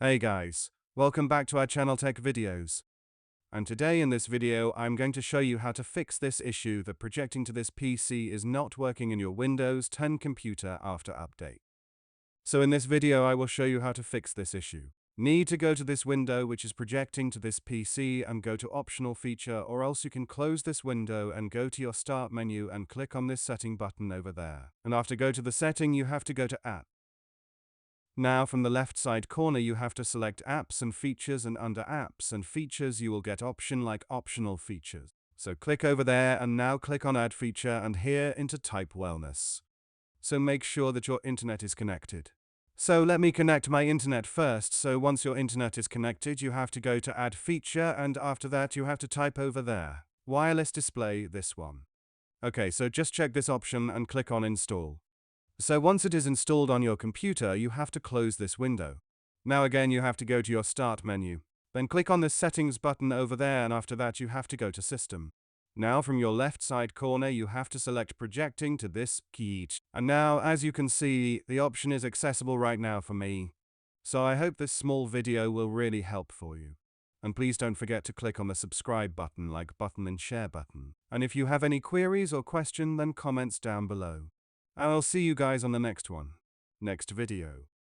Hey guys, welcome back to our channel Tech Videos. And today in this video I'm going to show you how to fix this issue that projecting to this PC is not working in your Windows 10 computer after update. So in this video I will show you how to fix this issue. Need to go to this window which is projecting to this PC and go to optional feature, or else you can close this window and go to your start menu and click on this setting button over there. And after go to the setting you have to go to app. Now from the left side corner you have to select apps and features, and under apps and features you will get option like optional features. So click over there and now click on add feature and here into type wellness. So make sure that your internet is connected. So let me connect my internet first. So once your internet is connected you have to go to add feature, and after that you have to type over there wireless display, this one. Okay, so just check this option and click on install. So once it is installed on your computer, you have to close this window. Now again you have to go to your start menu. Then click on this settings button over there, and after that you have to go to system. Now from your left side corner you have to select projecting to this key. And now as you can see, the option is accessible right now for me. So I hope this small video will really help for you. And please don't forget to click on the subscribe button, like button and share button. And if you have any queries or question, then comments down below. I'll see you guys on the next video.